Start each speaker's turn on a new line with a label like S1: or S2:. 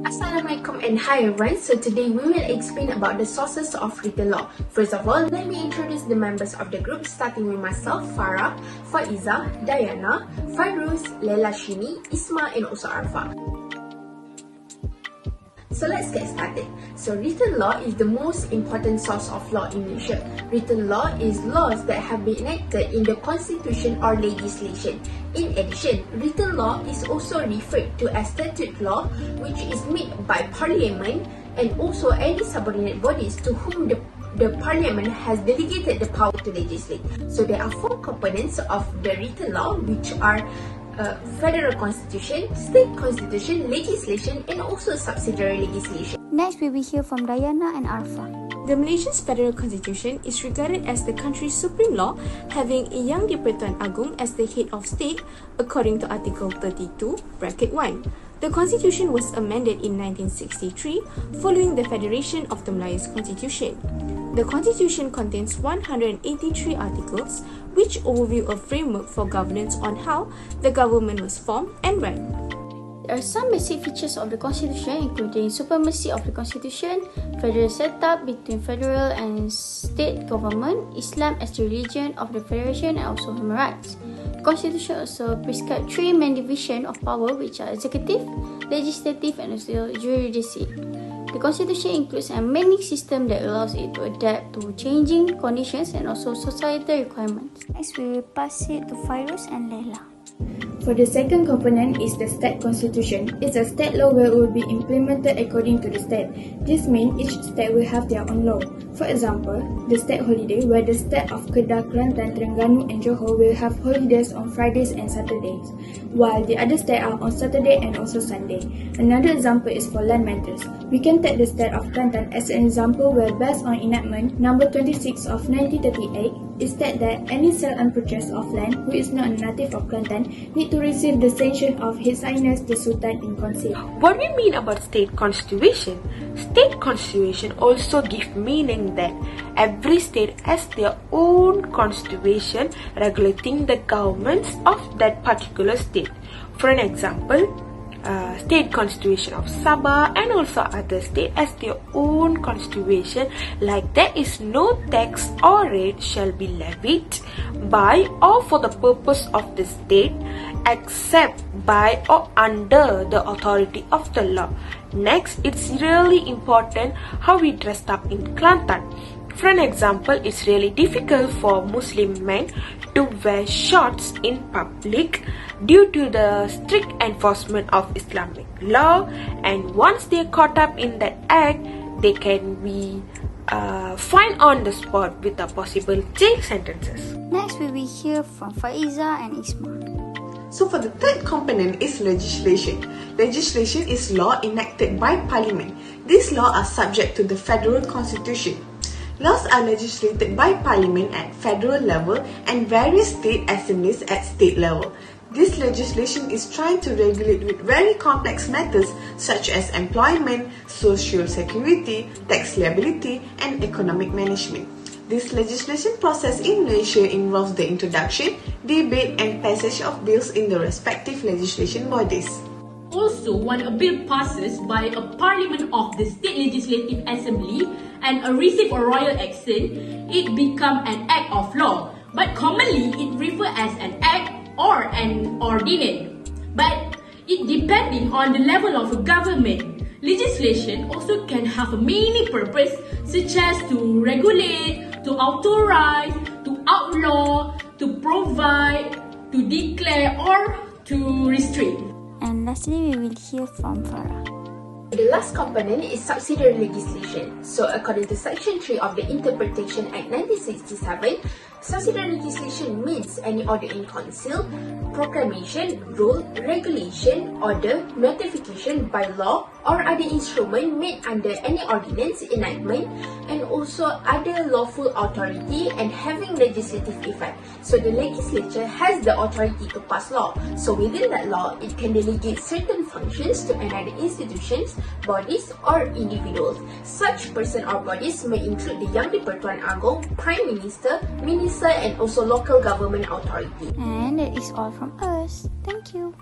S1: Assalamualaikum and hi everyone. So today we will explain about the sources of written law. First of all, let me introduce the members of the group, starting with myself, Farah, Faiza, Diana, Fairuz, Leila Shini, Isma and also Arfa. So let's get started. So written law is the most important source of law in Malaysia. Written law is laws that have been enacted in the constitution or legislation. In addition, written law is also referred to as statute law, which is made by parliament and also any subordinate bodies to whom the parliament has delegated the power to legislate. So there are 4 components of the written law, which are federal constitution, state constitution, legislation and also subsidiary legislation.
S2: Next, we will hear from Diana and Arfa.
S3: The Malaysia's federal constitution is regarded as the country's supreme law, having a Yang di-Pertuan Agong as the head of state according to Article 32, bracket 1. The constitution was amended in 1963 following the Federation of the Malays Constitution. The constitution contains 183 articles which overview a framework for governance on how the government was formed and run.
S2: There are some basic features of the constitution, including supremacy of the constitution, federal setup between federal and state government, Islam as the religion of the federation and also human rights. The constitution also prescribes 3 main divisions of power, which are executive, legislative and also judicial. The constitution includes a amending system that allows it to adapt to changing conditions and also societal requirements. Next, we will pass it to Fairuz and Leila.
S4: For the second component is the state constitution. It's a state law where it will be implemented according to the state. This means each state will have their own law. For example, the state holiday, where the state of Kedah, Kelantan, Terengganu and Johor will have holidays on Fridays and Saturdays, while the other states are on Saturday and also Sunday. Another example is for land matters. We can take the state of Kelantan as an example where, based on enactment number 26 of 1938, it states that any sale and purchase of land who is not a native of Kelantan need to receive the sanction of His Highness the Sultan in Council.
S3: What we mean about state constitution? State constitution also give meaning that every state has their own constitution regulating the governments of that particular state. For an example, state constitution of Sabah and also other states has their own constitution, like there is no tax or rate shall be levied by or for the purpose of the state except by or under the authority of the law. Next, it's really important how we dressed up in Kelantan. For an example, it's really difficult for Muslim men to wear shorts in public due to the strict enforcement of Islamic law, and once they're caught up in that act, they can be fined on the spot with a possible jail sentences.
S2: Next, we will hear from Faiza and Isma.
S5: So for the third component is legislation. Legislation is law enacted by Parliament. These laws are subject to the Federal Constitution. Laws are legislated by Parliament at federal level and various state assemblies at state level. This legislation is trying to regulate with very complex matters such as employment, social security, tax liability, and economic management. This legislation process in Malaysia involves the introduction, debate and passage of bills in the respective legislation bodies.
S6: Also, when a bill passes by a parliament of the state legislative assembly and receive a royal assent, it becomes an act of law. But commonly, it refers as an act or an ordinance. But it depending on the level of government. Legislation also can have many purposes, such as to regulate, to authorize, to outlaw, to provide, to declare or to restrict.
S2: And lastly, we will hear from Farah.
S1: The last component is subsidiary legislation. So according to Section 3 of the Interpretation Act 1967, subsidiary legislation means any order in council, proclamation, rule, regulation, order, notification by law or other instrument made under any ordinance, enactment and also other lawful authority and having legislative effect. So the legislature has the authority to pass law. So within that law, it can delegate certain functions to another institutions, bodies or individuals. Such person or bodies may include the Yang di-Pertuan Agong, Prime Minister, Minister and also local government authority.
S2: And that is all from us. Thank you.